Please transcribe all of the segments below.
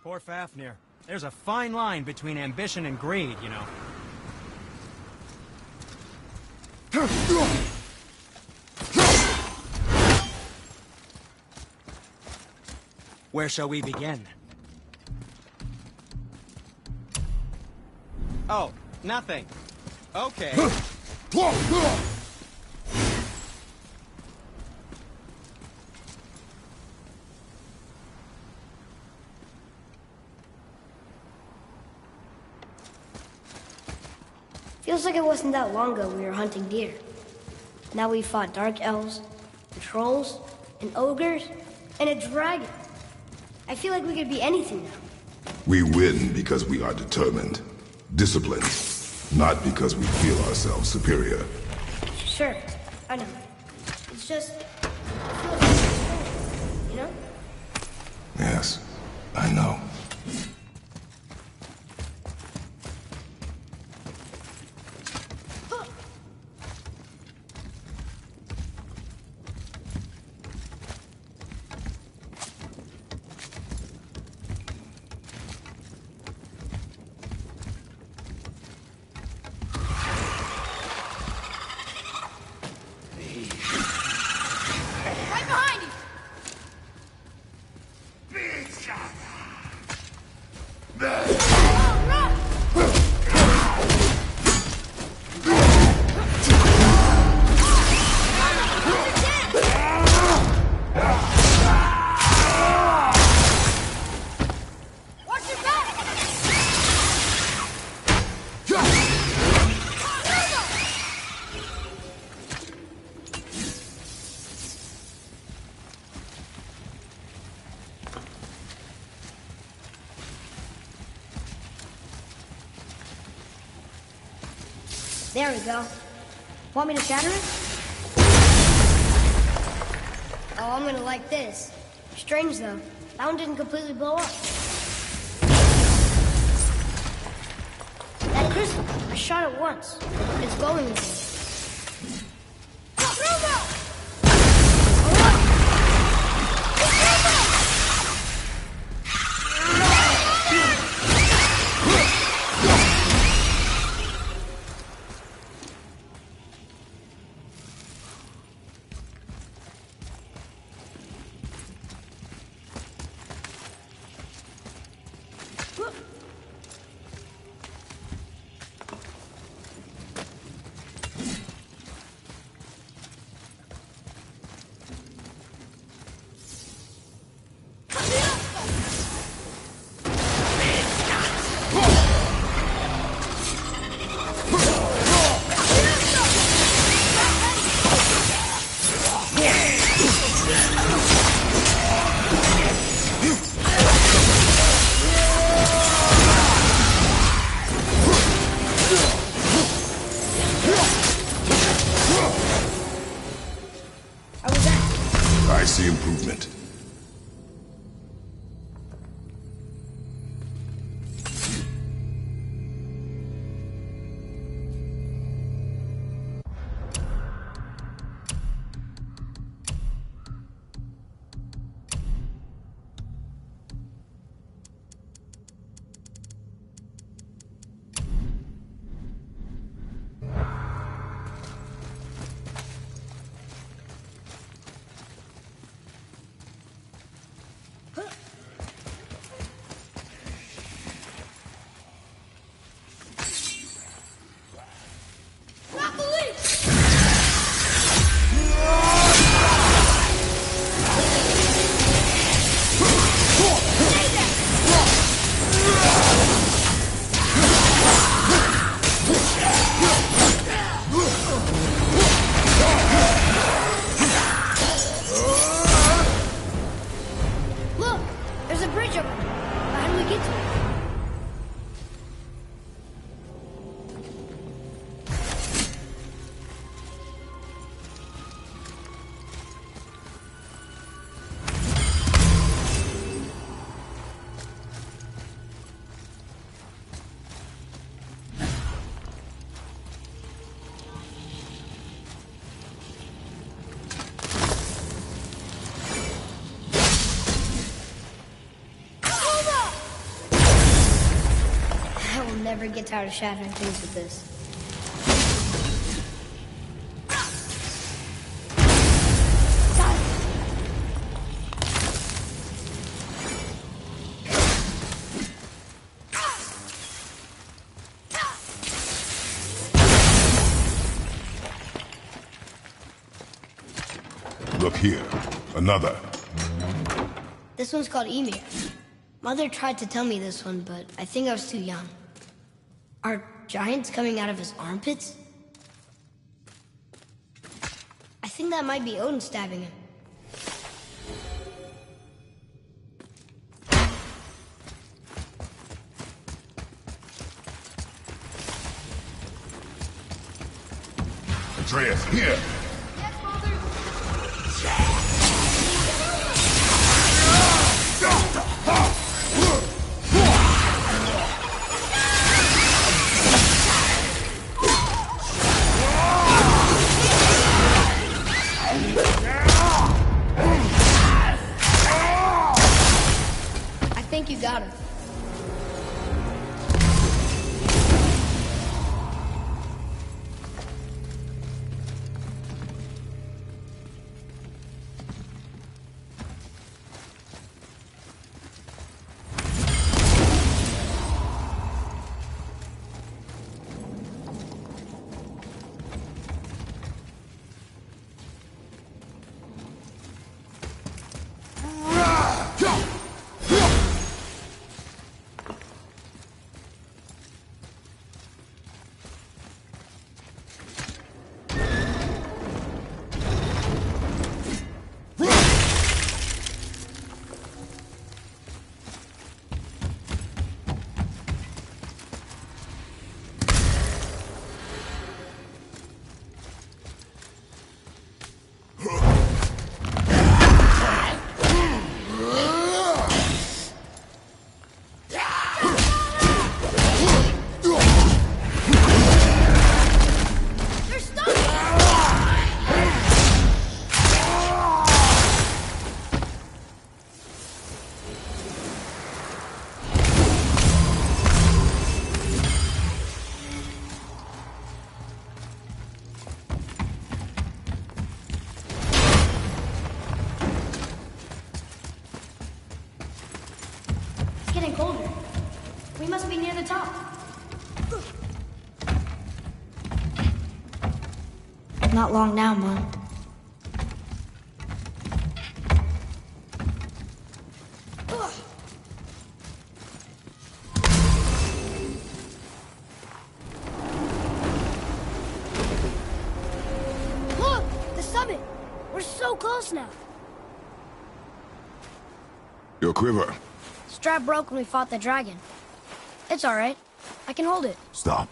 Poor Fafnir. There's a fine line between ambition and greed, you know. Where shall we begin? Oh, nothing. Okay. Feels like it wasn't that long ago we were hunting deer. Now we fought dark elves, and trolls, and ogres, and a dragon. I feel like we could be anything now. We win because we are determined, disciplined, not because we feel ourselves superior. Sure, I know. It's just, I feel like it's strong, you know? Yes, I know. There we go. Want me to shatter it? Oh, I'm gonna like this. Strange, though. That one didn't completely blow up. That crystal, I shot it once. It's glowing again. I see improvement. never get tired of shattering things with this. Look here. Another. This one's called Emir. Mother tried to tell me this one, but I think I was too young. Are giants coming out of his armpits? I think that might be Odin stabbing him. Atreus, here! I think you got him. Getting colder. We must be near the top. Not long now, Mom. Look! The summit! We're so close now. Your quiver. Strap broke when we fought the dragon. It's all right. I can hold it. Stop.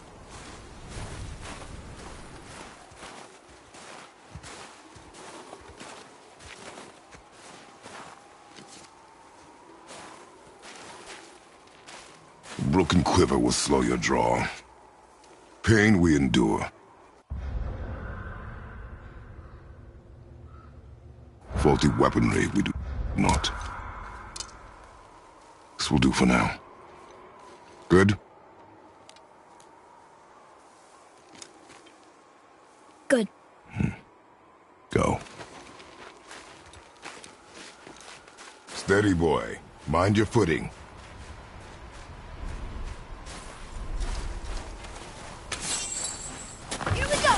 A broken quiver will slow your draw. Pain we endure. Faulty weaponry we do not. This will do for now. Good? Good. Go. Steady, boy. Mind your footing. Here we go!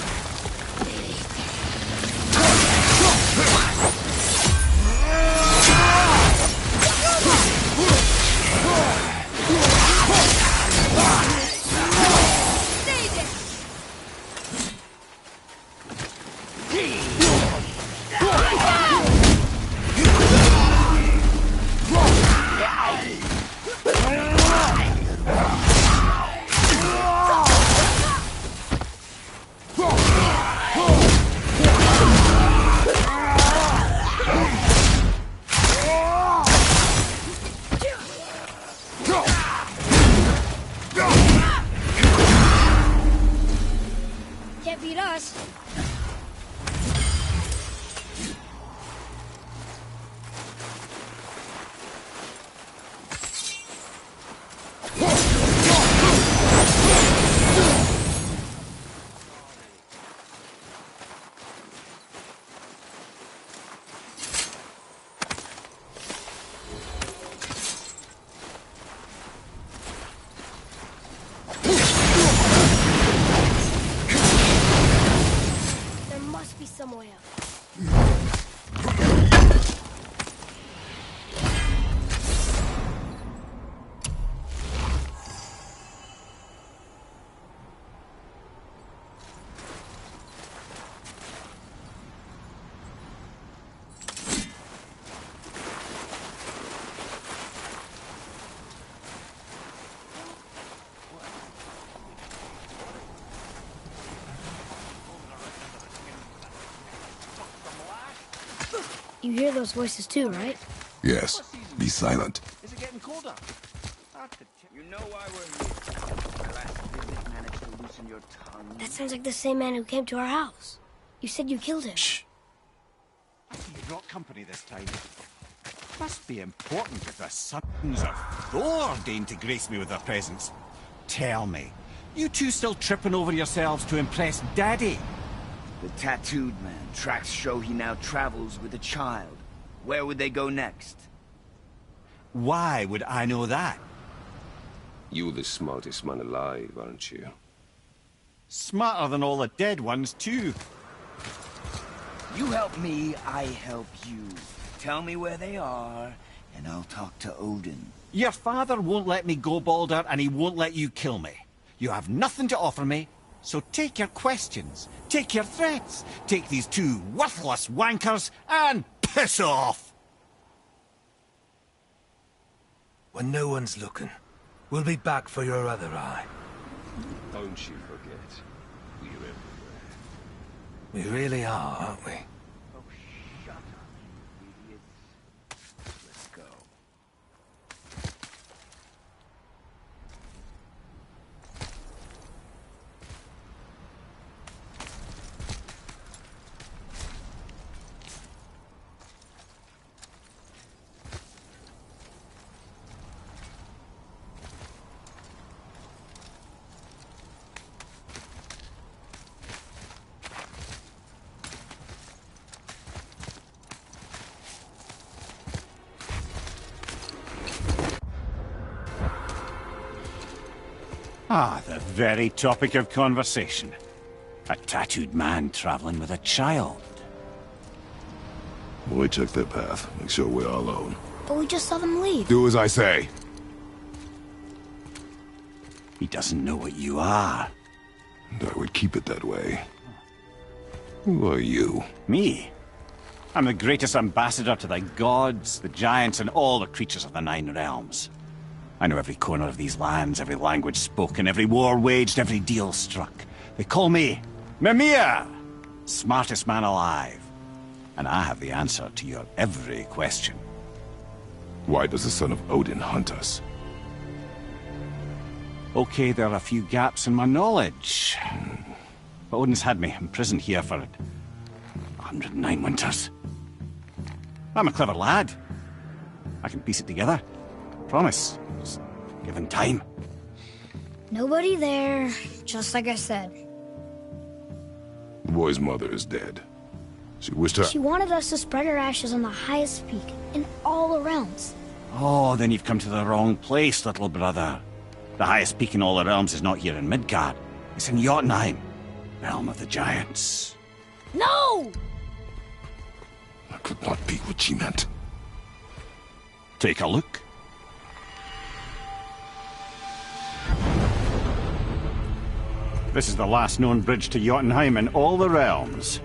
You hear those voices too, right? Yes. Be silent. Is it getting colder? You know why we're here. My last visit managed to loosen your tongue. That sounds like the same man who came to our house. You said you killed him. Shh. You brought company this time. Must be important if the sons of Thor deign to grace me with their presence. Tell me, you two still tripping over yourselves to impress Daddy? The tattooed man. Tracks show he now travels with a child. Where would they go next? Why would I know that? You're the smartest man alive, aren't you? Smarter than all the dead ones, too. You help me, I help you. Tell me where they are, and I'll talk to Odin. Your father won't let me go, Baldur, and he won't let you kill me. You have nothing to offer me, so take your questions, take your threats, take these two worthless wankers, and piss off! When no one's looking, we'll be back for your other eye. Don't you forget, we're everywhere. We really are, aren't we? Oh, shut up, you idiots. Let's go. Ah, the very topic of conversation. A tattooed man traveling with a child. Boy, check their path. Make sure we're all alone. But we just saw them leave. Do as I say. He doesn't know what you are. And I would keep it that way. Who are you? Me? I'm the greatest ambassador to the gods, the giants, and all the creatures of the Nine Realms. I know every corner of these lands, every language spoken, every war waged, every deal struck. They call me Mimir, smartest man alive. And I have the answer to your every question. Why does the son of Odin hunt us? Okay, there are a few gaps in my knowledge. But Odin's had me imprisoned here for 109 winters. I'm a clever lad. I can piece it together. Promise. Just given time. Nobody there, just like I said. The boy's mother is dead. She wished her... She wanted us to spread her ashes on the highest peak in all the realms. Oh, then you've come to the wrong place, little brother. The highest peak in all the realms is not here in Midgard. It's in Jotunheim, realm of the giants. No! That could not be what she meant. Take a look. This is the last known bridge to Jotunheim in all the realms.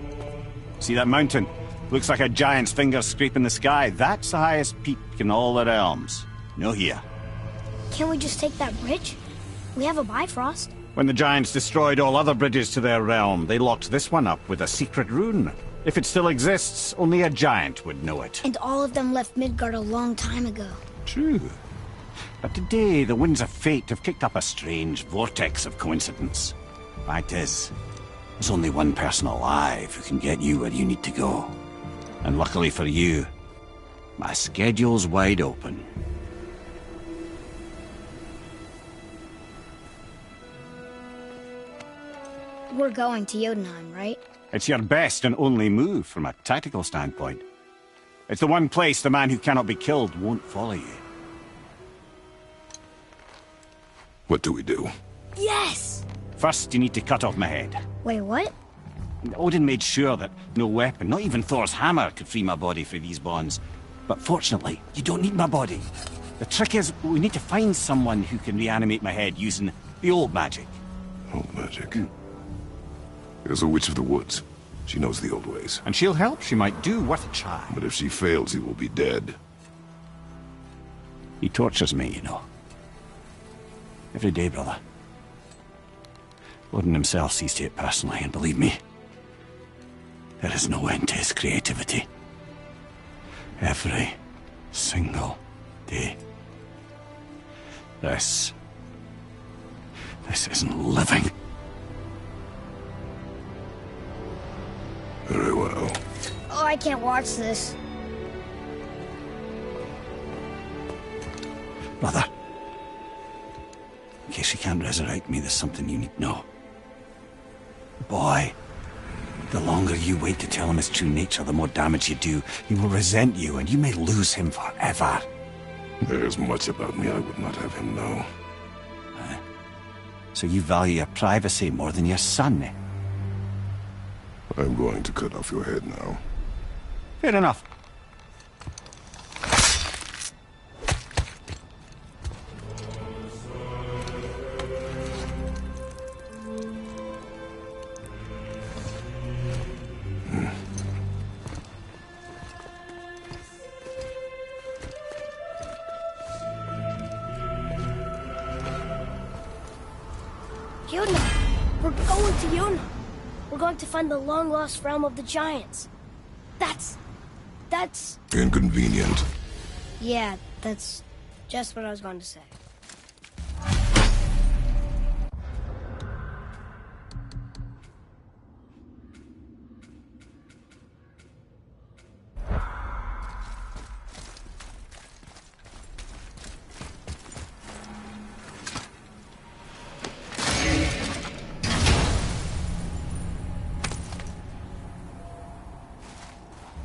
See that mountain? Looks like a giant's finger scraping the sky. That's the highest peak in all the realms. No here. Can't we just take that bridge? We have a Bifrost. When the giants destroyed all other bridges to their realm, they locked this one up with a secret rune. If it still exists, only a giant would know it. And all of them left Midgard a long time ago. True. But today, the winds of fate have kicked up a strange vortex of coincidence. Fact is, there's only one person alive who can get you where you need to go. And luckily for you, my schedule's wide open. We're going to Jotunheim, right? It's your best and only move from a tactical standpoint. It's the one place the man who cannot be killed won't follow you. What do we do? Yes! First, you need to cut off my head. Wait, what? Odin made sure that no weapon, not even Thor's hammer, could free my body from these bonds. But fortunately, you don't need my body. The trick is, we need to find someone who can reanimate my head using the old magic. Old magic. There's a witch of the woods. She knows the old ways. And she'll help, she might do, worth a try. But if she fails, he will be dead. He tortures me, you know. Every day, brother. Odin himself sees to it personally, and believe me, there is no end to his creativity. Every single day. This isn't living. Very well. Oh, I can't watch this. Brother, in case you can't resurrect me, there's something you need to know. Boy, the longer you wait to tell him his true nature, the more damage you do. He will resent you, and you may lose him forever. There is much about me I would not have him know. So you value your privacy more than your son, eh? I'm going to cut off your head now. Fair enough. Yuna! We're going to Yuna! We're going to find the long-lost realm of the Giants. That's... Inconvenient. Yeah, that's just what I was going to say.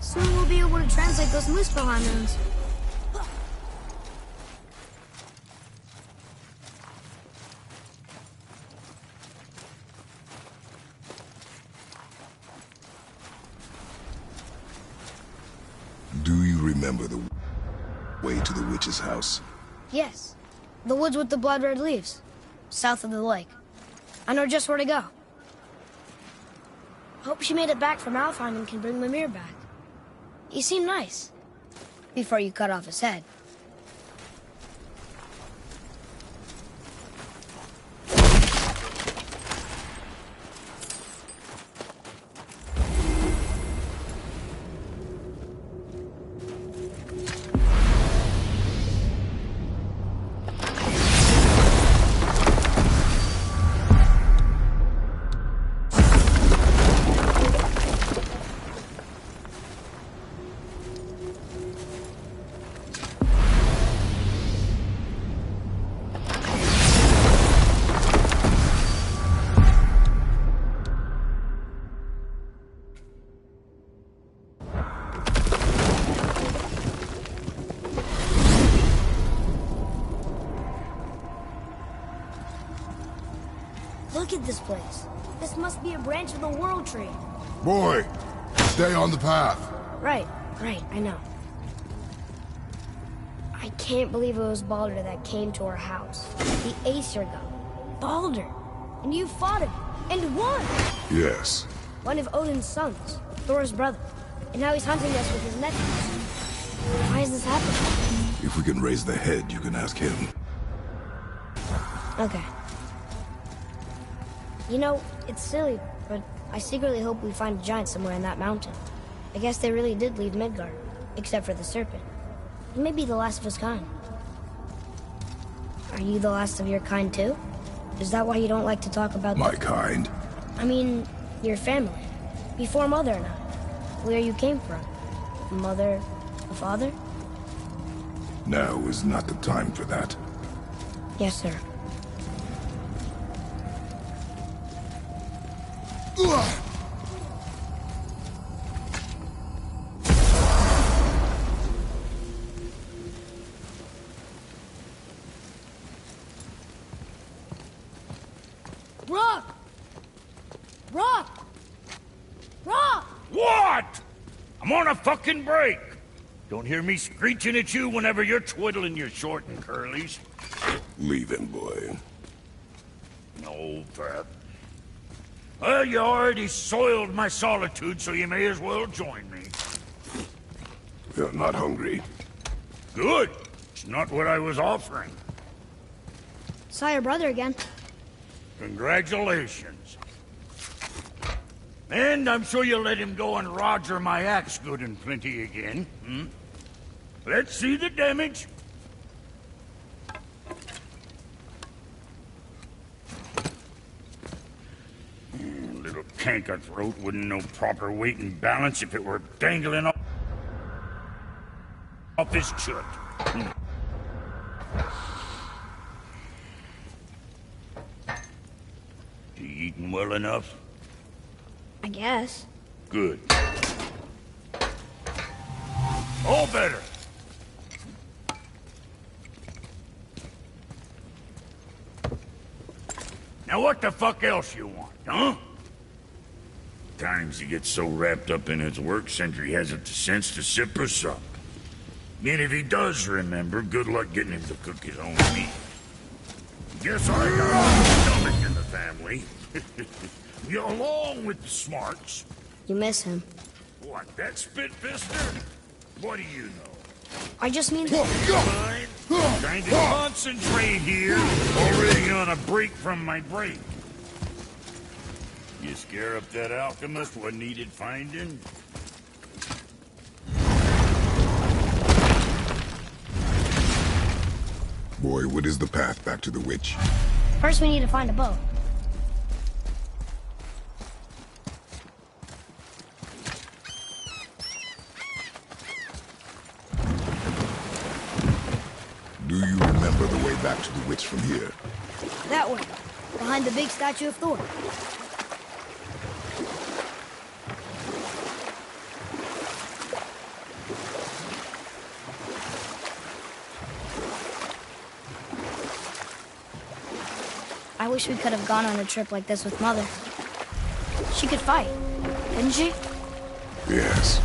Soon we'll be able to translate those Muspelheim runes. Do you remember the way to the witch's house? Yes. The woods with the blood-red leaves. South of the lake. I know just where to go. Hope she made it back from Alfheim and can bring Mimir back. He seemed nice. Before you cut off his head. Look at this place. This must be a branch of the World Tree. Boy, stay on the path. Right, I know. I can't believe it was Baldur that came to our house. The Aesir god. Baldur. And you fought him. And won! Yes. One of Odin's sons. Thor's brother. And now he's hunting us with his nephews. Why is this happening? If we can raise the head, you can ask him. Okay. You know, it's silly, but I secretly hope we find a giant somewhere in that mountain. I guess they really did leave Midgard, except for the serpent. He may be the last of his kind. Are you the last of your kind too? Is that why you don't like to talk about... My kind? I mean, your family. Before Mother and I. Where you came from. Mother, a father? Now is not the time for that. Yes, sir. Rock! Rock! Rock! What? I'm on a fucking break. Don't hear me screeching at you whenever you're twiddling your short and curlies. Leave him, boy. No, Fred. Well, you already soiled my solitude, so you may as well join me. You're not hungry. Good. It's not what I was offering. Saw your brother again. Congratulations. And I'm sure you'll let him go and Roger my axe good and plenty again, hmm? Let's see the damage. Little canker throat wouldn't know proper weight and balance if it were dangling off his chut. You eating well enough? I guess. Good. All better. Now what the fuck else you want, huh? Times he gets so wrapped up in his work, Sentry hasn't the sense to sip or sup. And if he does remember, good luck getting him to cook his own meat. Guess I got a stomach in the family. You along with the smarts. You miss him. What, that spit-fister? What do you know? I just mean... Fine. Trying to concentrate here. Already on a break from my break. You scare up that alchemist what needed finding? Boy, what is the path back to the witch? First we need to find a boat. Do you remember the way back to the witch from here? That way. Behind the big statue of Thor. I wish we could have gone on a trip like this with Mother. She could fight, couldn't she? Yes,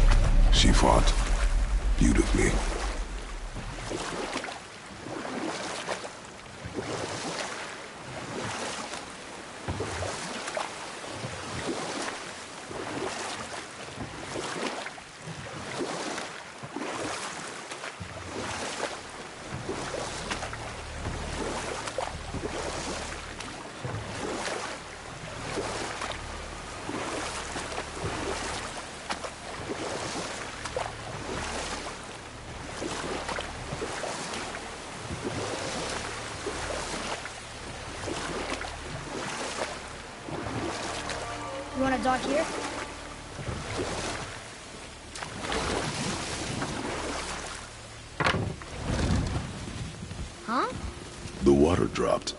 she fought beautifully. You want to dock here? Huh? The water dropped.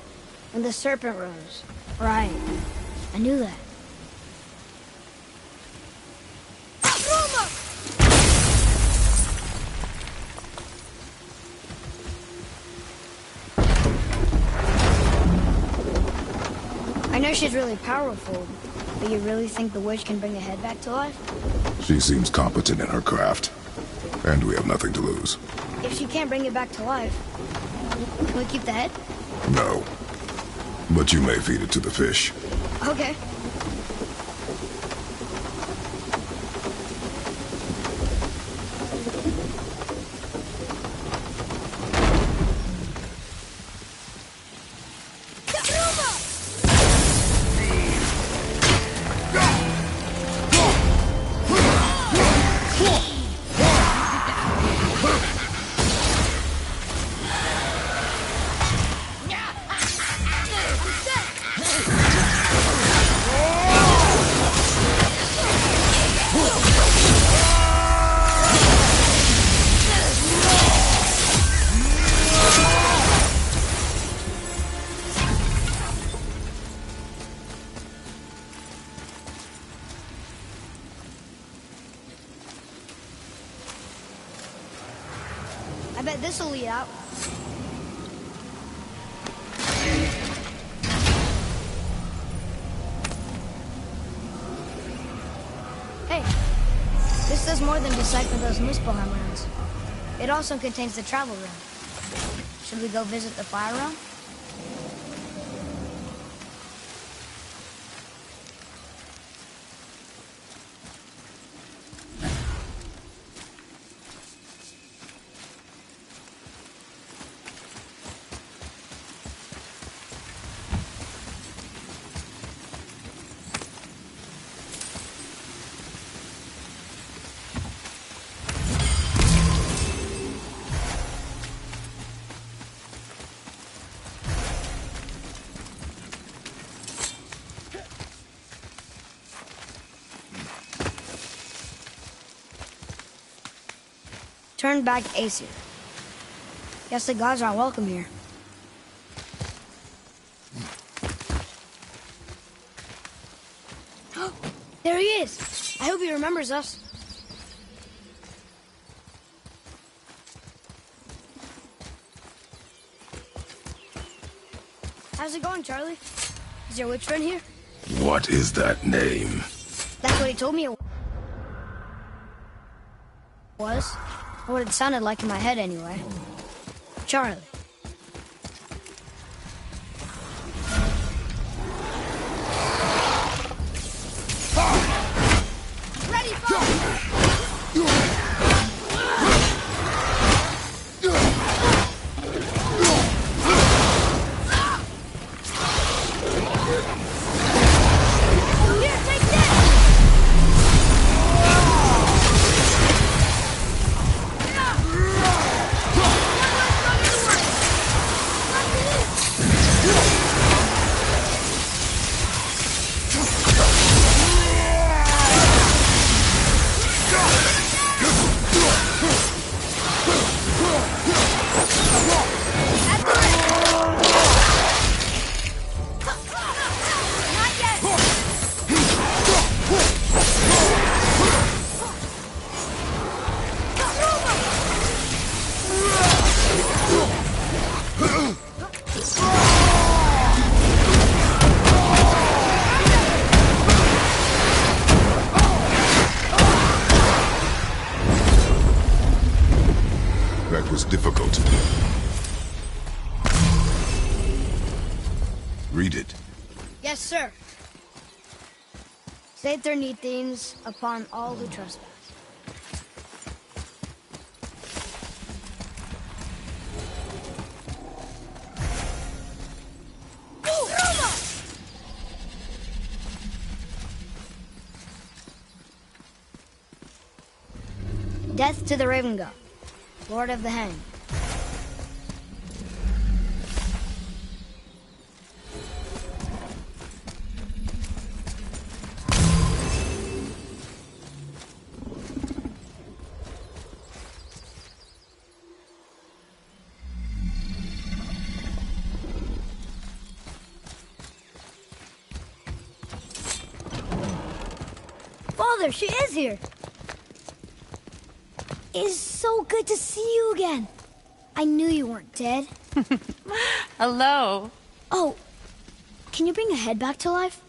And the serpent rose. Right. I knew that. I know she's really powerful, but you really think the witch can bring the head back to life? She seems competent in her craft, and we have nothing to lose. If she can't bring it back to life, can we keep the head? No. But you may feed it to the fish. Okay. I bet this'll lead out. Hey, this does more than decipher those Muspelheim runes. It also contains the travel rune. Should we go visit the fire realm? returned back to Aesir. Guess the gods aren't welcome here. There he is! I hope he remembers us. How's it going, Charlie? Is your witch friend here? What is that name? That's what he told me it was. Or what it sounded like in my head, anyway. Charlie. Ready, That was difficult. Read it. Yes, sir. Sater Nithins upon all who trespass. Death to the Raven God, Lord of the Hanged. Father, she is here! It is so good to see you again. I knew you weren't dead. Hello. Oh, can you bring a head back to life?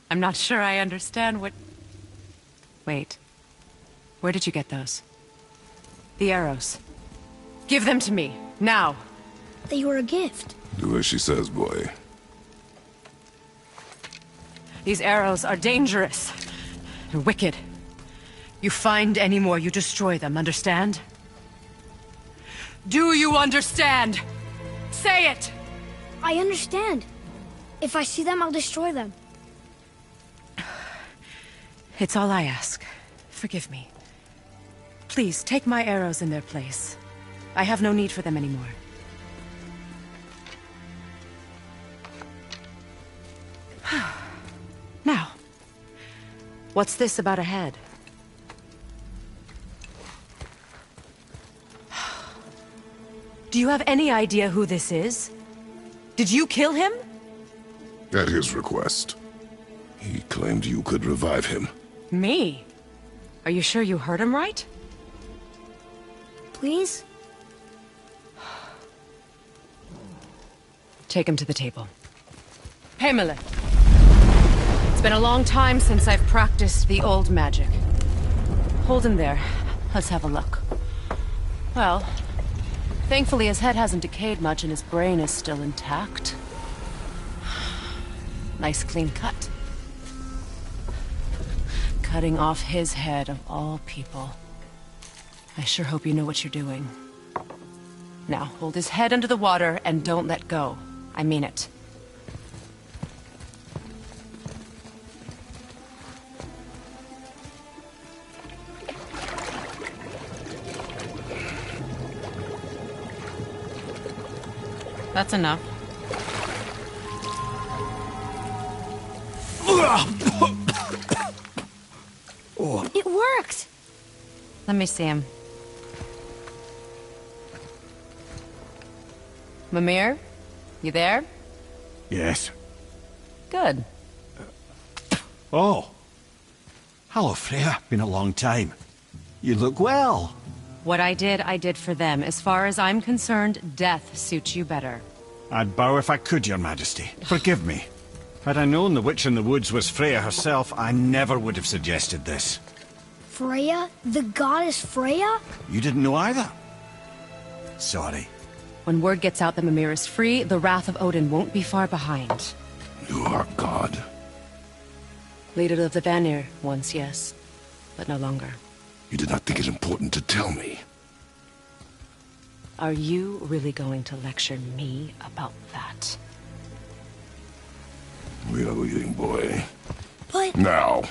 I'm not sure I understand what... Wait. Where did you get those? The arrows. Give them to me, now. They were a gift. Do as she says, boy. These arrows are dangerous and wicked. You find any more, you destroy them, understand? Do you understand? Say it! I understand. If I see them, I'll destroy them. It's all I ask. Forgive me. Please, take my arrows in their place. I have no need for them anymore. Now, what's this about a head? Do you have any idea who this is? Did you kill him? At his request. He claimed you could revive him. Me? Are you sure you heard him right? Please? Take him to the table. Heimele. It's been a long time since I've practiced the old magic. Hold him there. Let's have a look. Well, thankfully his head hasn't decayed much and his brain is still intact. Nice clean cut. Cutting off his head of all people. I sure hope you know what you're doing. Now, hold his head under the water and don't let go. I mean it. That's enough. It worked! Let me see him. Mimir? You there? Yes. Good. Oh. Hello, Freya. Been a long time. You look well. What I did for them. As far as I'm concerned, death suits you better. I'd bow if I could, Your Majesty. Forgive me. Had I known the witch in the woods was Freya herself, I never would have suggested this. Freya? The goddess Freya? You didn't know either? Sorry. When word gets out that Mimir is free, the wrath of Odin won't be far behind. You are God. Leader of the Vanir, once, yes. But no longer. You did not think it important to tell me. Are you really going to lecture me about that? We are leaving, boy. But... Now.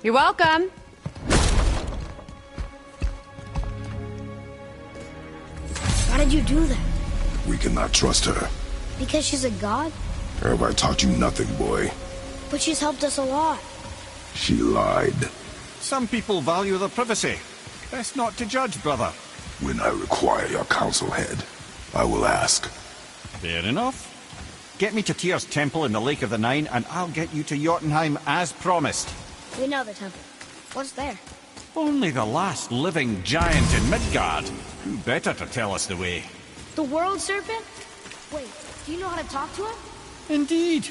You're welcome! Why did you do that? We cannot trust her. Because she's a god? Have I taught you nothing, boy? But she's helped us a lot. She lied. Some people value their privacy. Best not to judge, brother. When I require your council head, I will ask. Fair enough. Get me to Tyr's temple in the Lake of the Nine, and I'll get you to Jotunheim as promised. We know the temple. What's there? Only the last living giant in Midgard. Who better to tell us the way? The world serpent? Wait, do you know how to talk to him? Indeed.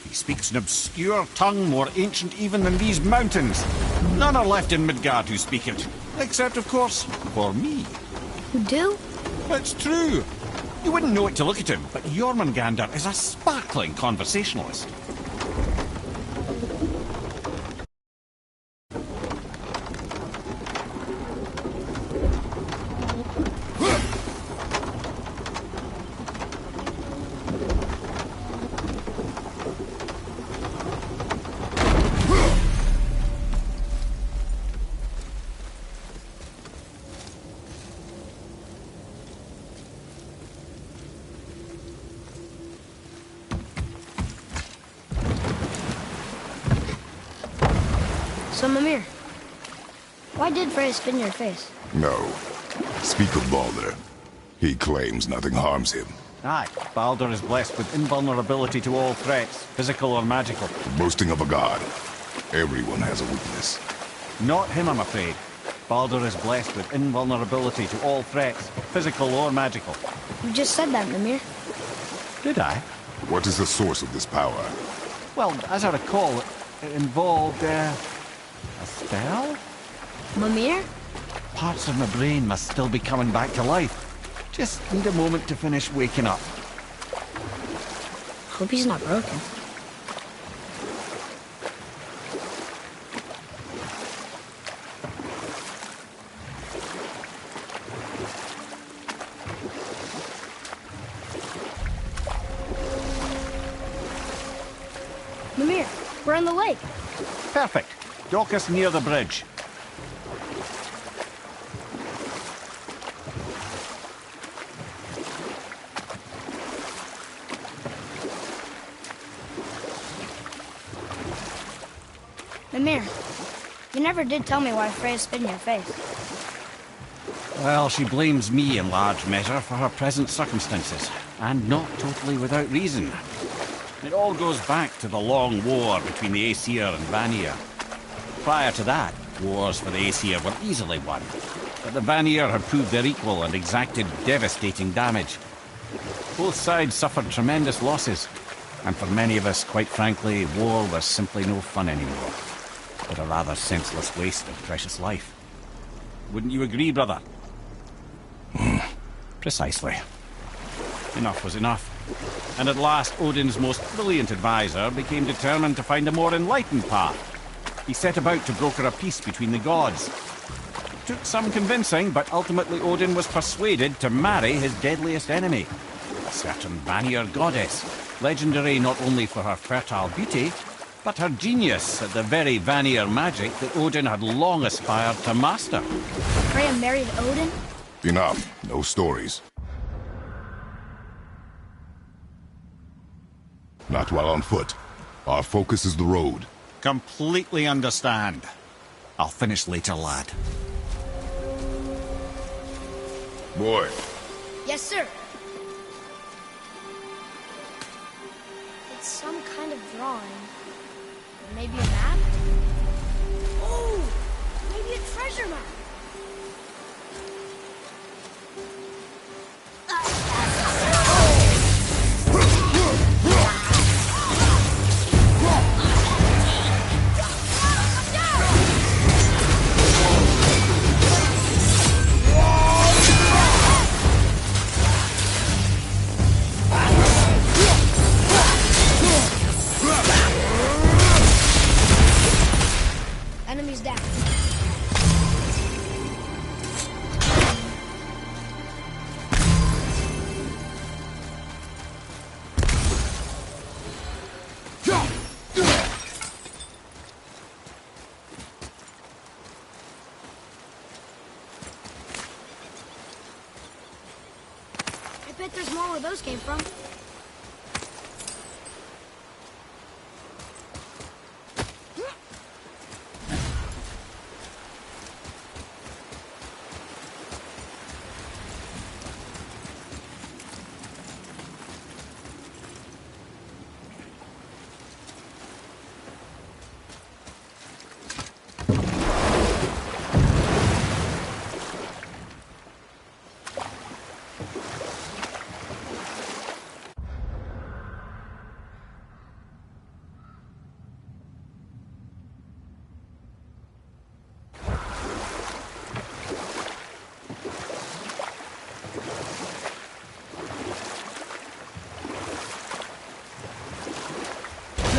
He speaks an obscure tongue more ancient even than these mountains. None are left in Midgard who speak it. Except, of course, for me. You do? It's true. You wouldn't know it to look at him, but Jormungandr is a sparkling conversationalist. So, Mimir, why did Freya spin your face? No. Speak of Baldur. He claims nothing harms him. Aye, Baldur is blessed with invulnerability to all threats, physical or magical. Boasting of a god. Everyone has a weakness. Not him, I'm afraid. Baldur is blessed with invulnerability to all threats, physical or magical. You just said that, Mimir. Did I? What is the source of this power? Well, as I recall, it involved, a spell? Mimir? Parts of my brain must still be coming back to life. Just need a moment to finish waking up. Hope he's not broken. Mimir, we're on the lake. Perfect. Dock us near the bridge. Mimir, you never did tell me why Freya spit in your face. Well, she blames me in large measure for her present circumstances, and not totally without reason. It all goes back to the long war between the Aesir and Vanir. Prior to that, wars for the Aesir were easily won, but the Vanir had proved their equal and exacted devastating damage. Both sides suffered tremendous losses, and for many of us, quite frankly, war was simply no fun anymore, but a rather senseless waste of precious life. Wouldn't you agree, brother? Precisely. Enough was enough. And at last, Odin's most brilliant advisor became determined to find a more enlightened path. He set about to broker a peace between the gods. It took some convincing, but ultimately Odin was persuaded to marry his deadliest enemy, a certain Vanir goddess, legendary not only for her fertile beauty, but her genius at the very Vanir magic that Odin had long aspired to master. Freya married Odin? Enough. No stories. Not while on foot. Our focus is the road. Completely understand. I'll finish later, lad. Boy, Yes, sir. It's some kind of drawing. Maybe a map? Oh, maybe a treasure map. Enemies down. I bet there's more where those came from.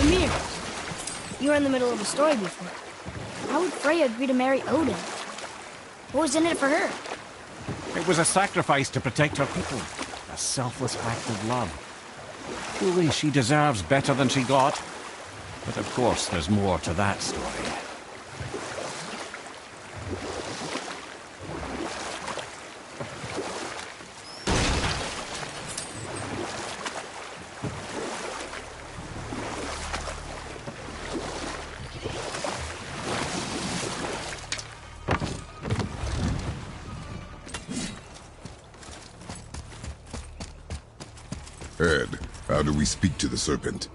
Mimir, you were in the middle of a story before. How would Freya agree to marry Odin? What was in it for her? It was a sacrifice to protect her people. A selfless act of love. Truly, she deserves better than she got. But of course, there's more to that story. Ed, how do we speak to the serpent?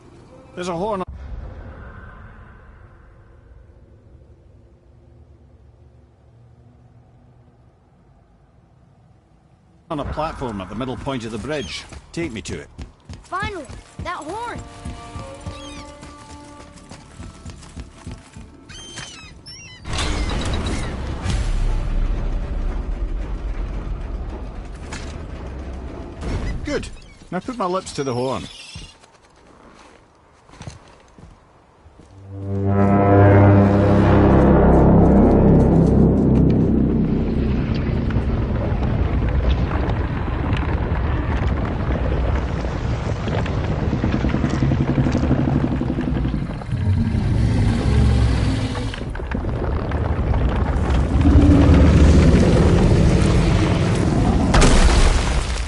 There's a horn on a platform at the middle point of the bridge. Take me to it. Finally, that horn. Good. Now put my lips to the horn.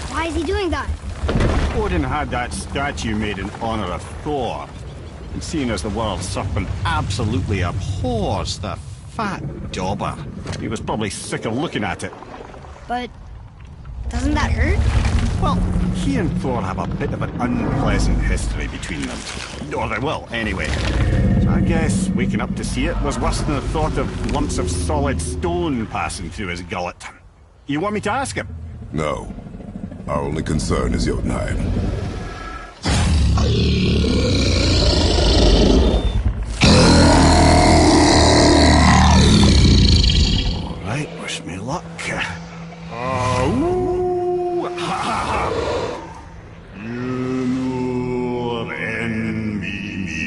Why is he doing that? Odin had that statue made in honor of Thor. And seeing as the world serpent absolutely abhors the fat dauber, he was probably sick of looking at it. But doesn't that hurt? Well, he and Thor have a bit of an unpleasant history between them. Or they will, anyway. So I guess waking up to see it was worse than the thought of lumps of solid stone passing through his gullet. You want me to ask him? No. Our only concern is Jotunheim. All right, wish me luck. Ooh, ha, ha, ha. You envy me.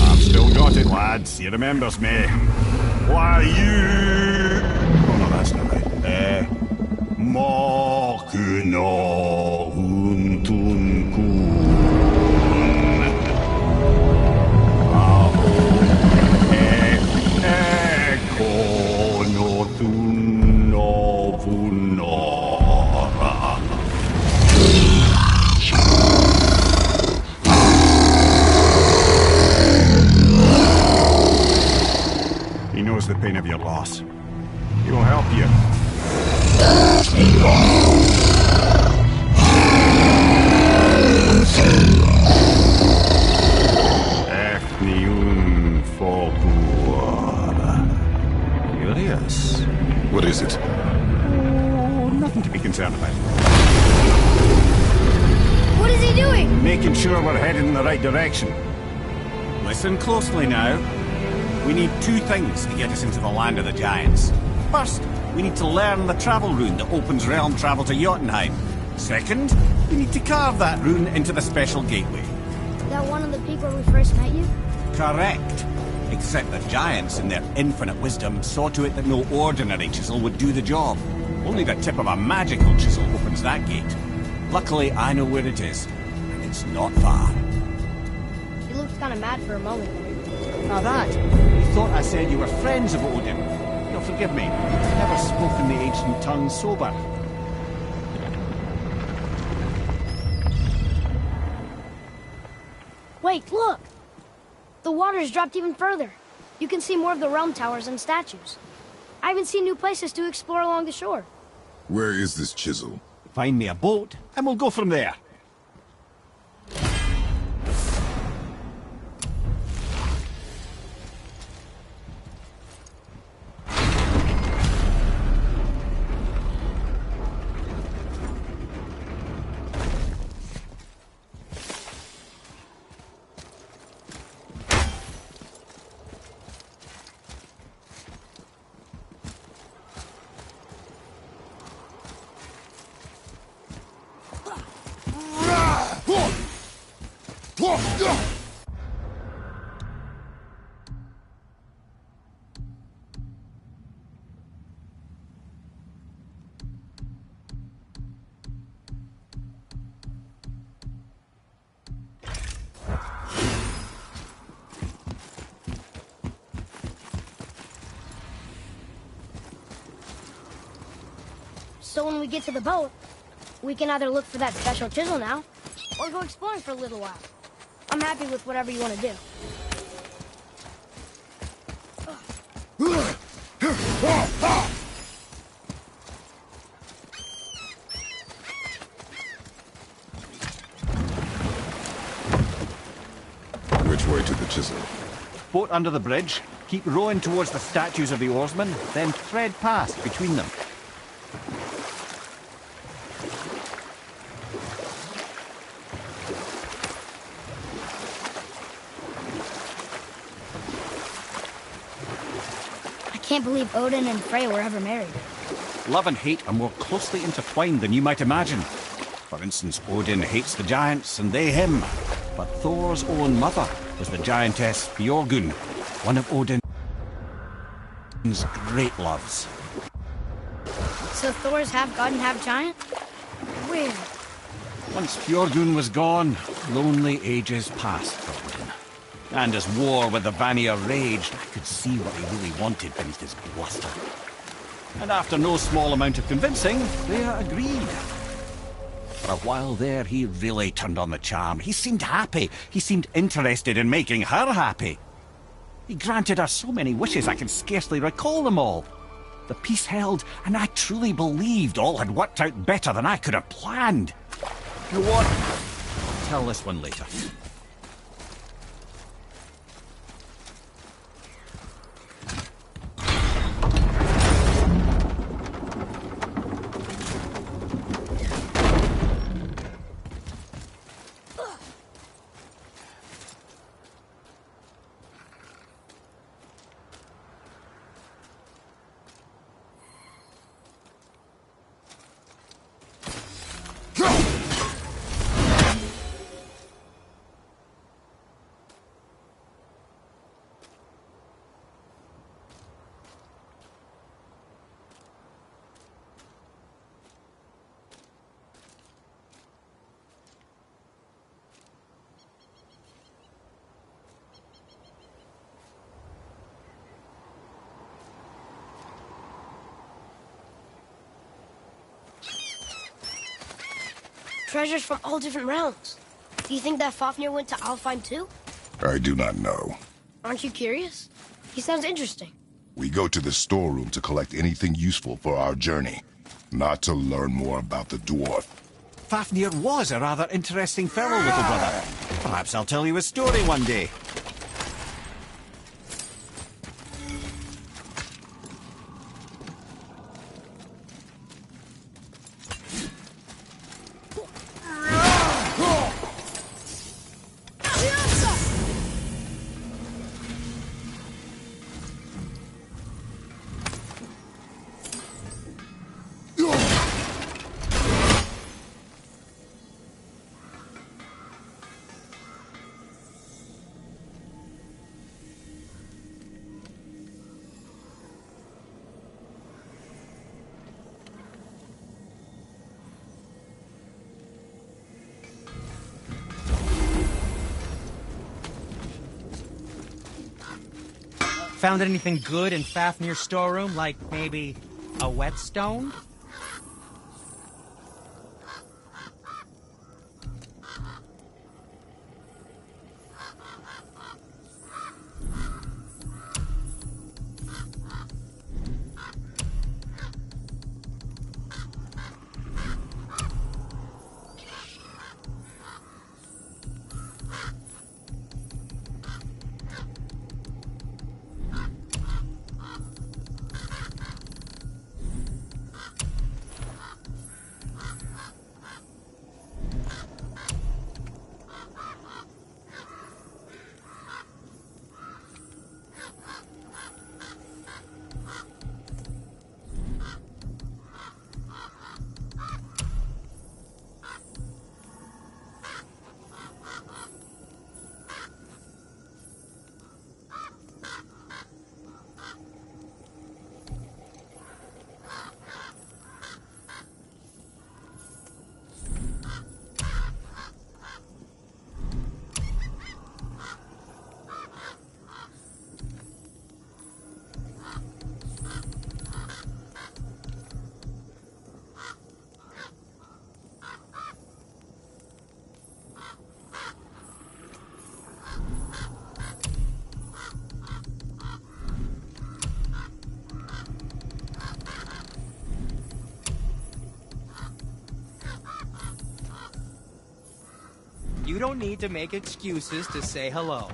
I've still got it, lads. He remembers me. Why you? Oh no, that's not right. Makuna huntunkun. boss. He'll help you. Ethnium Folklore. Curious. What is it? Oh, nothing to be concerned about. What is he doing? Making sure we're headed in the right direction. Listen closely now. We need two things to get us into the land of the Giants. First, we need to learn the travel rune that opens realm travel to Jotunheim. Second, we need to carve that rune into the special gateway. Is that one of the peak where we first met you? Correct. Except the Giants, in their infinite wisdom, saw to it that no ordinary chisel would do the job. Only the tip of a magical chisel opens that gate. Luckily, I know where it is, and it's not far. You looked kind of mad for a moment there. Now that, you thought I said you were friends of Odin. You'll forgive me, I've never spoken the ancient tongue sober. Wait, look! The water's dropped even further. You can see more of the realm towers and statues. I even see new places to explore along the shore. Where is this chisel? Find me a boat, and we'll go from there. So when we get to the boat, we can either look for that special chisel now, or go exploring for a little while. I'm happy with whatever you want to do. Which way to the chisel? Boat under the bridge, keep rowing towards the statues of the oarsmen, then thread past between them. I can't believe Odin and Freya were ever married. Love and hate are more closely intertwined than you might imagine. For instance, Odin hates the giants and they him. But Thor's own mother was the giantess Björgun, one of Odin's great loves. So Thor's half god and half giant? Weird. Once Björgun was gone, lonely ages passed for Odin. And as war with the Vanir raged, I could see what he really wanted beneath his bluster. And after no small amount of convincing, Freya agreed. For a while there, he really turned on the charm. He seemed happy. He seemed interested in making her happy. He granted her so many wishes I can scarcely recall them all. The peace held, and I truly believed all had worked out better than I could have planned. You know what? I'll tell this one later. Treasures from all different realms. Do you think that Fafnir went to Alfheim too? I do not know. Aren't you curious? He sounds interesting. We go to the storeroom to collect anything useful for our journey, not to learn more about the dwarf. Fafnir was a rather interesting fellow, little brother. Perhaps I'll tell you a story one day. Found anything good in Fafnir's storeroom? Like maybe a whetstone? You don't need to make excuses to say hello.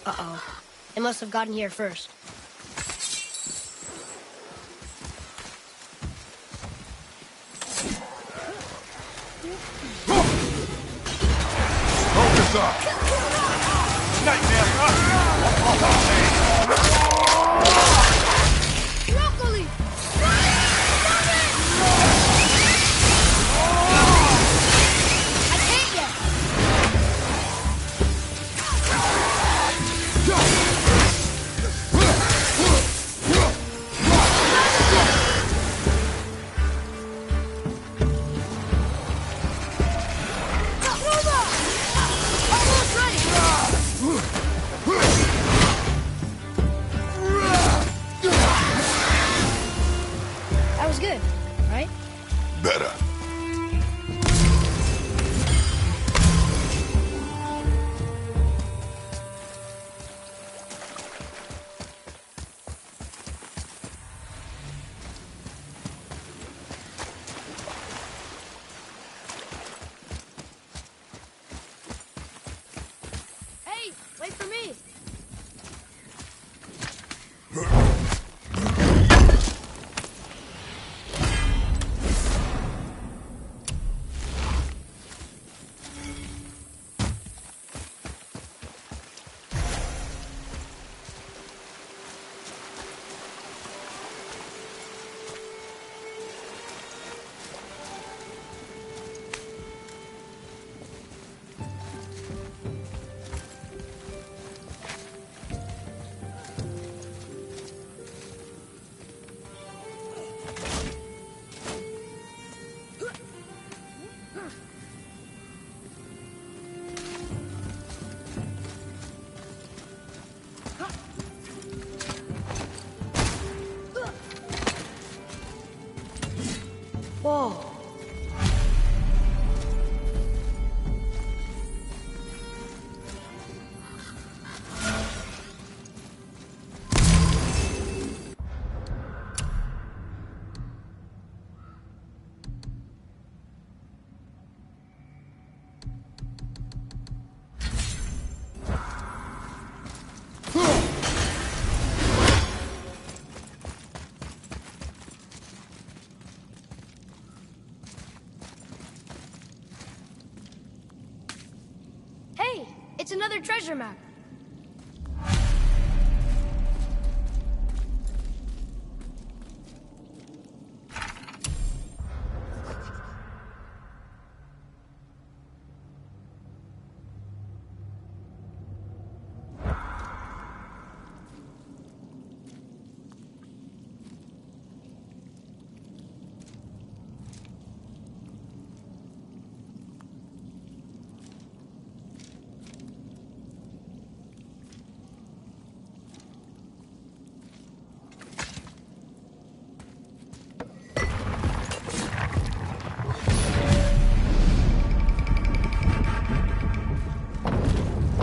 Uh-oh. They must have gotten here first. Focus up! Broccoli! I can't yet! Almost ready! It's another treasure map.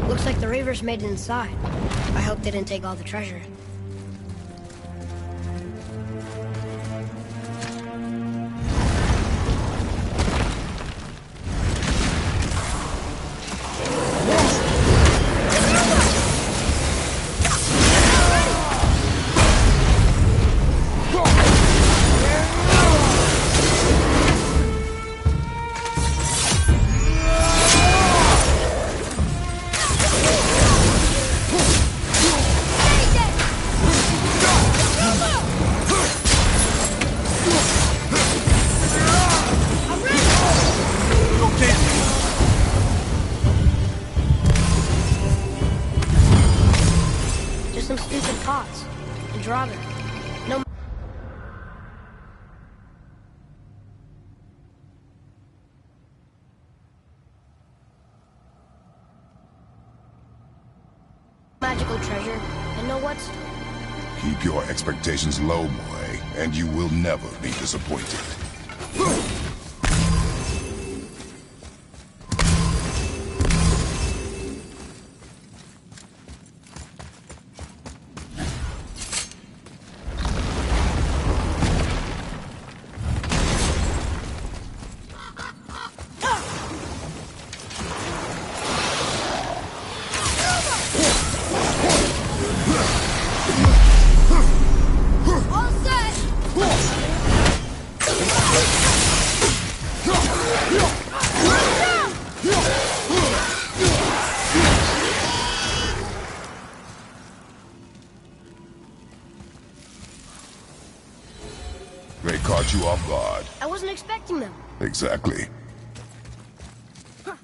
Looks like the Reavers made it inside. I hope they didn't take all the treasure. Just some stupid pots and Draugr. No magical treasure and no whetstone. Keep your expectations low, boy, and you will never be disappointed. All set! They caught you off guard. I wasn't expecting them. Exactly. Huh?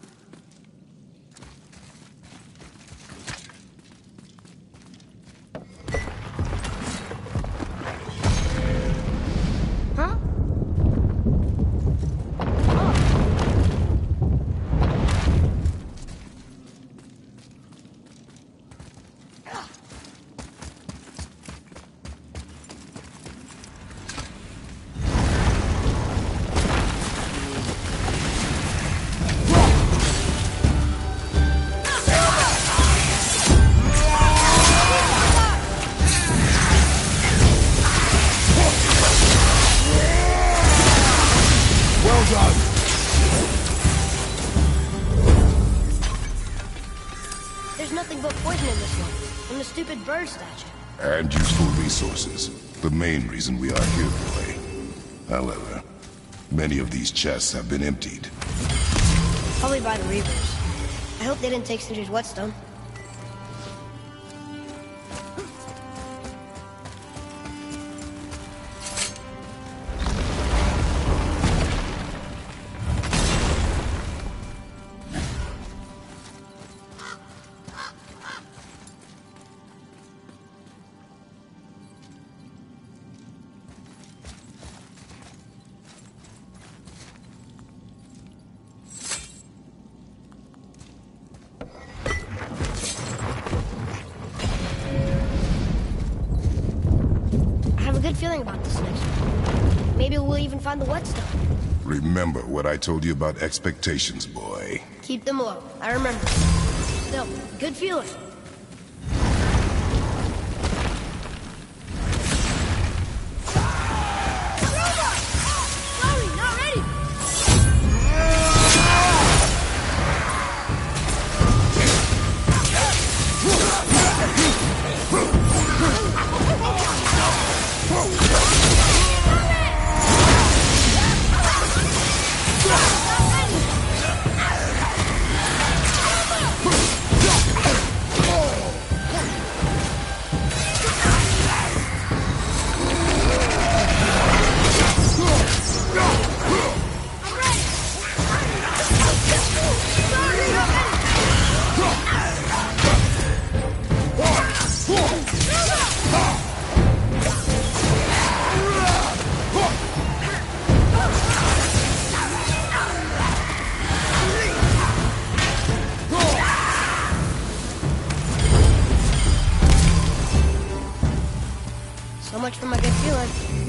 Well done. There's nothing but poison in this one, and the stupid bird statue. And useful resources. The main reason we are here, boy. However, many of these chests have been emptied. Probably by the Reavers. I hope they didn't take Sindri's whetstone. I have a good feeling about this next one. Maybe we'll even find the whetstone. Remember what I told you about expectations, boy. Keep them low. I remember. Still, good feeling. Sorry, not ready. forward.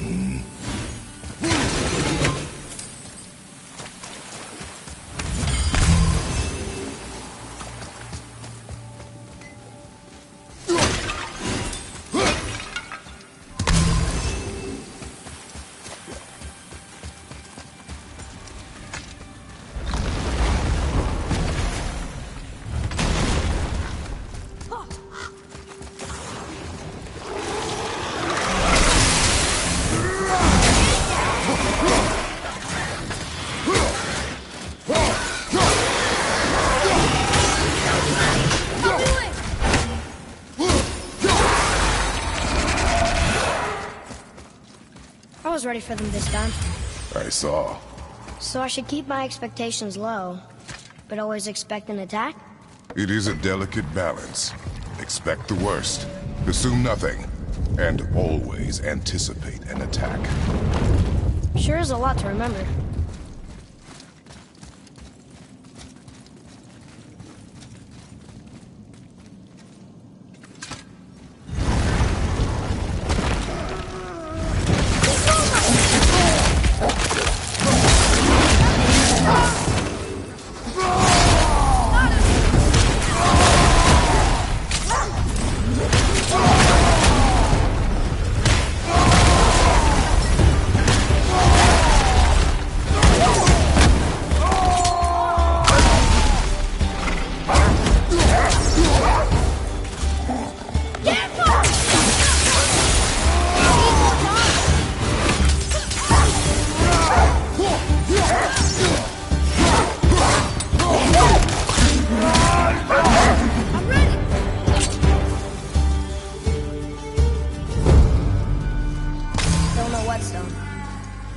I was ready for them this time. I saw. So I should keep my expectations low, but always expect an attack? It is a delicate balance. Expect the worst, assume nothing, and always anticipate an attack. Sure is a lot to remember.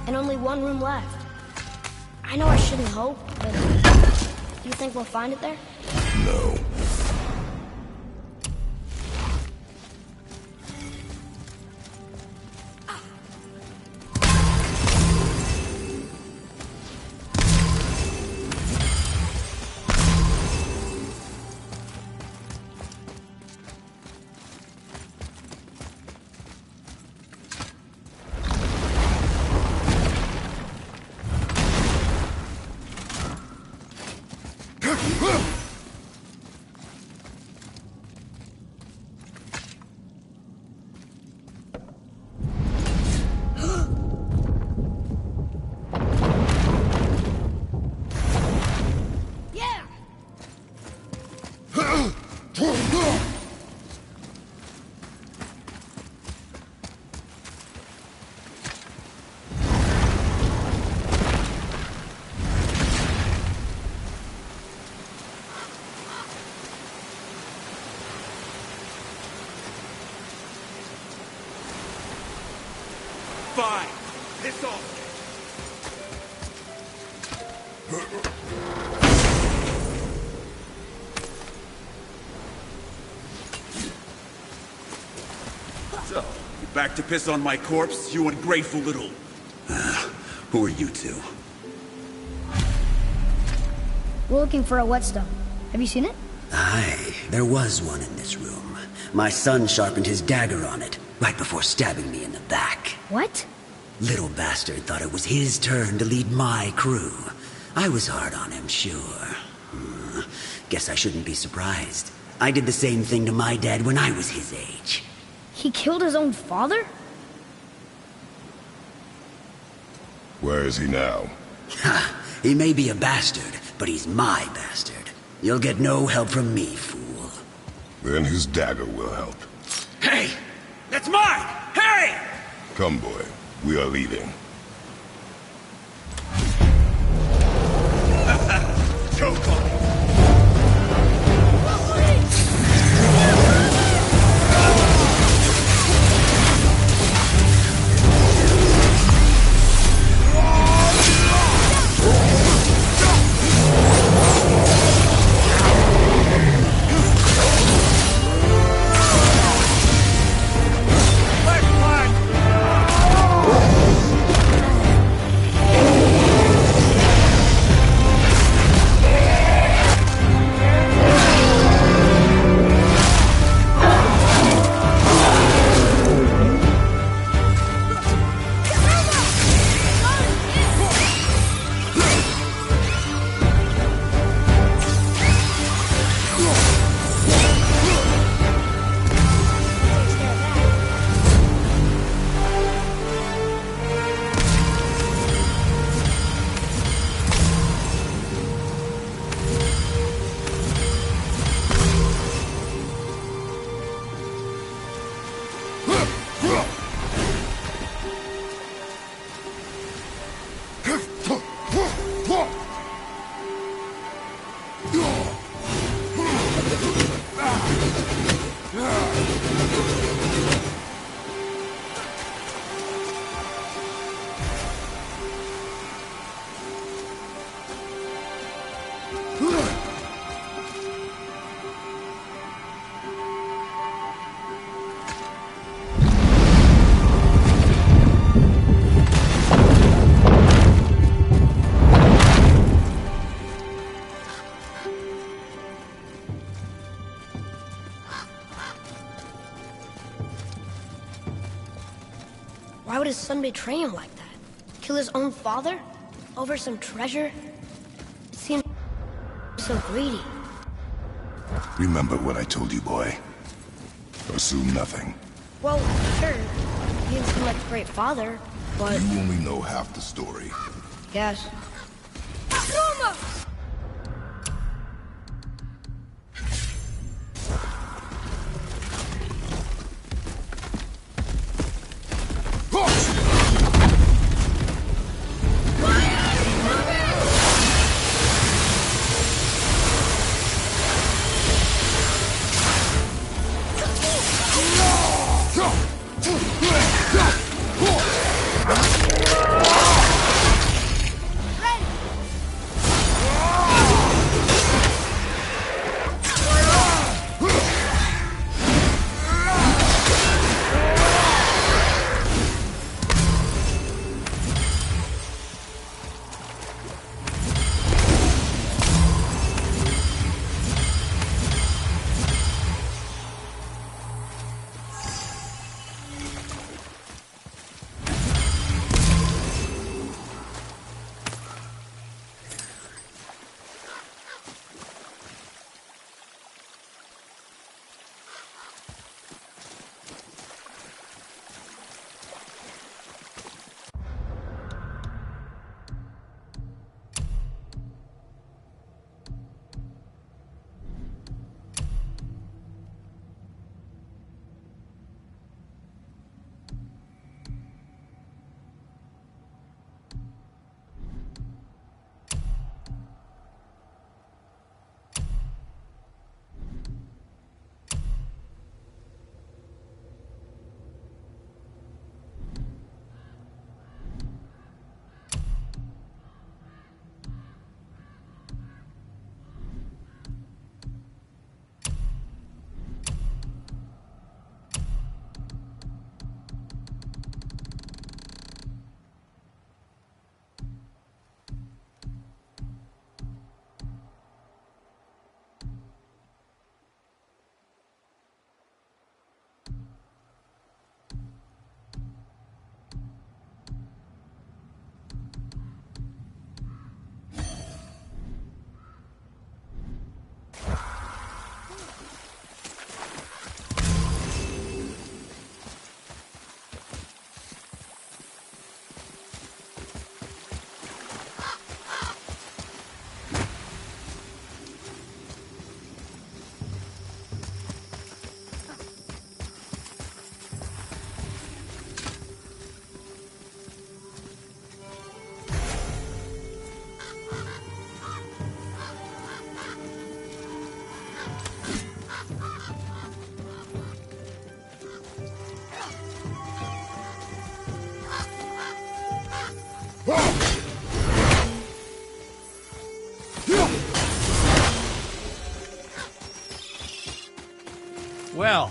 And only one room left. I know I shouldn't hope, but do you think we'll find it there? No. Fine. Piss off. So, you back to piss on my corpse, you ungrateful little... who are you two? We're looking for a whetstone. Have you seen it? Aye, there was one in this room. My son sharpened his dagger on it, right before stabbing me in the back. What? Little bastard thought it was his turn to lead my crew. I was hard on him, sure. Guess I shouldn't be surprised. I did the same thing to my dad when I was his age. He killed his own father? Where is he now? Ha! He may be a bastard, but he's my bastard. You'll get no help from me, fool. Then his dagger will help. Hey! That's mine! Hey! Come, boy. We are leaving. Choke on it! Why would his son betray him like that? Kill his own father? Over some treasure? It seems so greedy. Remember what I told you, boy. Assume nothing. Well, sure. He didn't seem like a great father, but... You only know half the story. Yes. Well,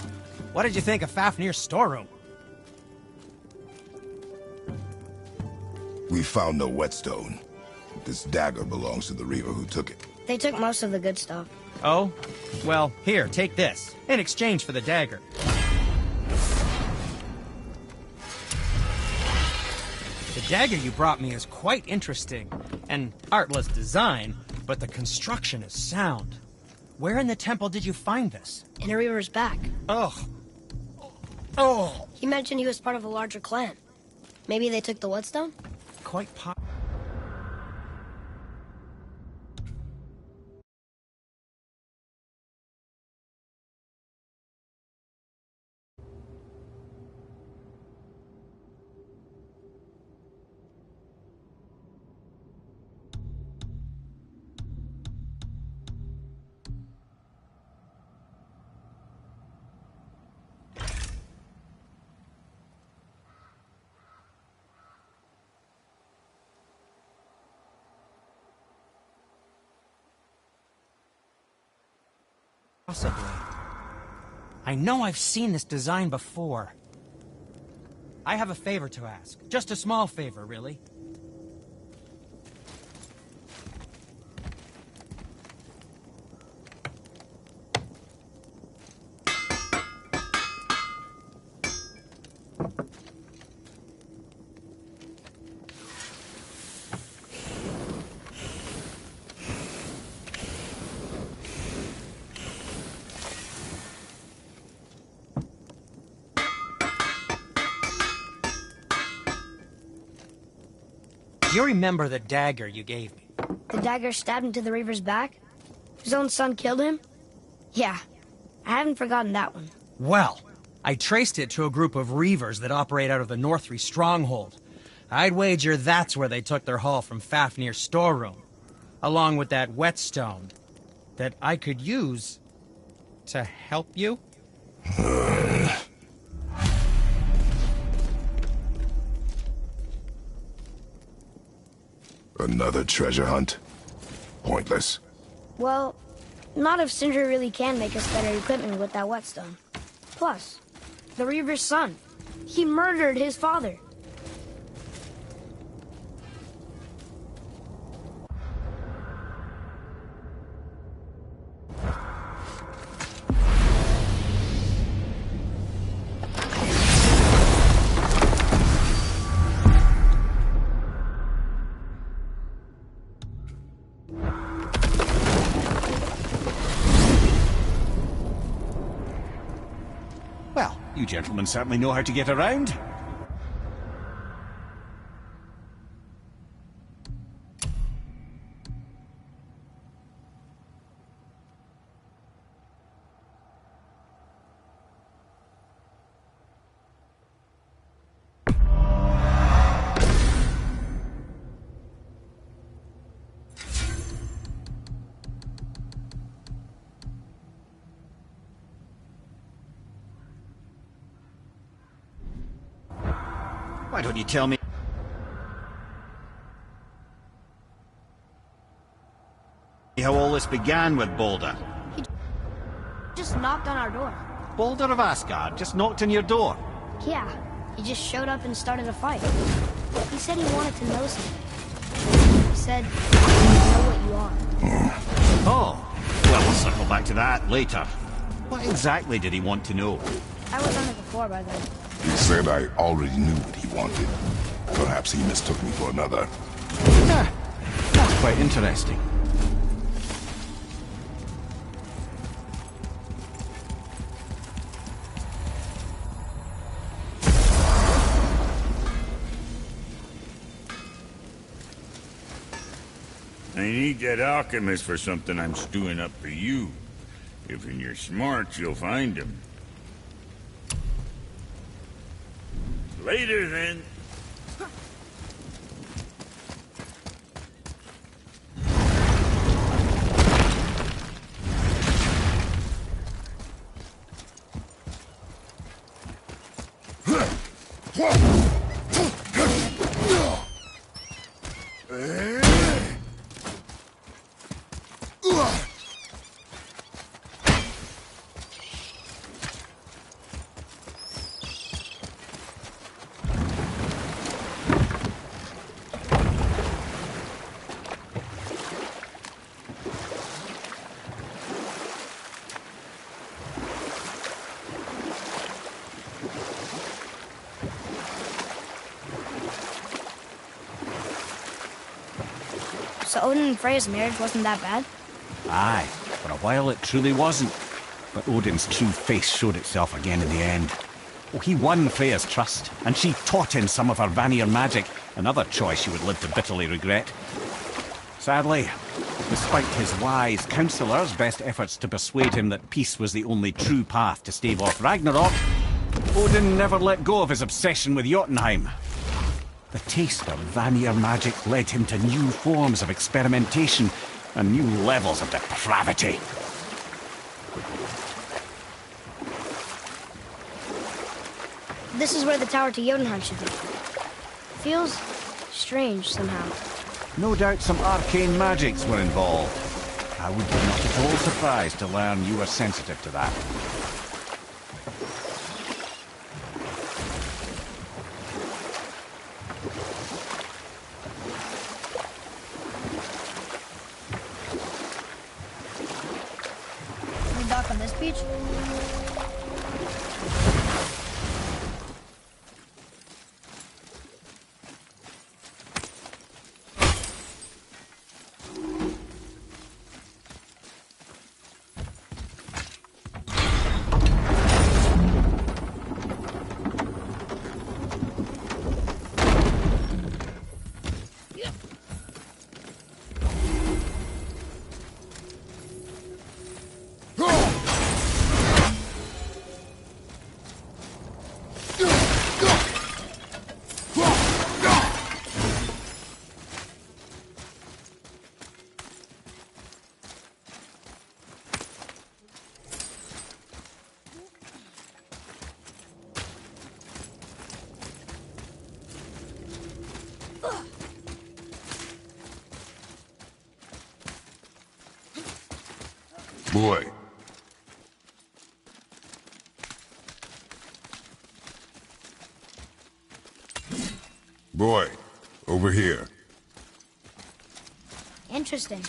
what did you think of Fafnir's storeroom? We found no whetstone. This dagger belongs to the Reaver who took it. They took most of the good stuff. Oh? Well, here, take this, in exchange for the dagger. The dagger you brought me is quite interesting. An artless design, but the construction is sound. Where in the temple did you find this? In a Reaver's back. Ugh. Oh! He mentioned he was part of a larger clan. Maybe they took the whetstone? Quite possibly. I know I've seen this design before. I have a favor to ask. Just a small favor, really. You remember the dagger you gave me? The dagger stabbed into the Reaver's back? His own son killed him? Yeah, I haven't forgotten that one. Well, I traced it to a group of Reavers that operate out of the Northree stronghold. I'd wager that's where they took their haul from Fafnir's storeroom, along with that whetstone that I could use to help you. Another treasure hunt? Pointless. Well, not if Sindri really can make us better equipment with that whetstone. Plus, the Reaver's son. He murdered his father. Well, you gentlemen certainly know how to get around. Why don't you tell me how all this began with Baldur? He just knocked on our door. Baldur of Asgard just knocked on your door? Yeah, he just showed up and started a fight. He said he wanted to know something. He said, I know what you are. Oh, well, we'll circle back to that later. What exactly did he want to know? I was on it before by then. He said I already knew what he wanted. Perhaps he mistook me for another. Yeah, that's quite interesting. I need that alchemist for something I'm stewing up for you. If you're smart, you'll find him. Later, then. So Odin and Freya's marriage wasn't that bad? Aye, for a while it truly wasn't. But Odin's true face showed itself again in the end. Oh, he won Freya's trust, and she taught him some of her Vanir magic, another choice she would live to bitterly regret. Sadly, despite his wise counselors' best efforts to persuade him that peace was the only true path to stave off Ragnarok, Odin never let go of his obsession with Jotunheim. The taste of Vanir magic led him to new forms of experimentation and new levels of depravity. This is where the tower to Jotunheim should be. Feels strange somehow. No doubt some arcane magics were involved. I would be not at all surprised to learn you were sensitive to that. Can we dock on this beach? Boy. Boy, over here. Interesting.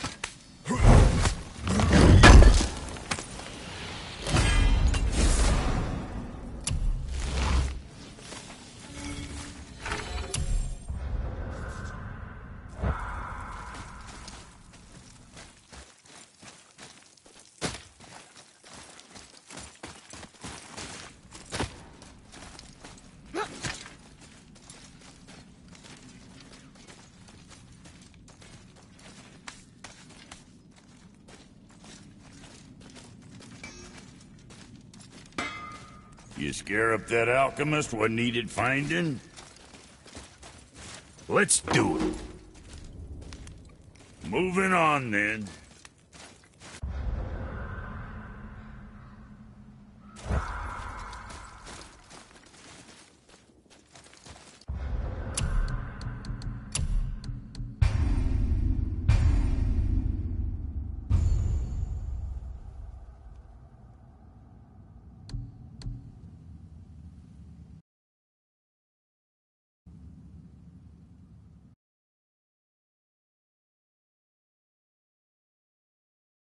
You scare up that alchemist what needed finding? Let's do it. Moving on, then.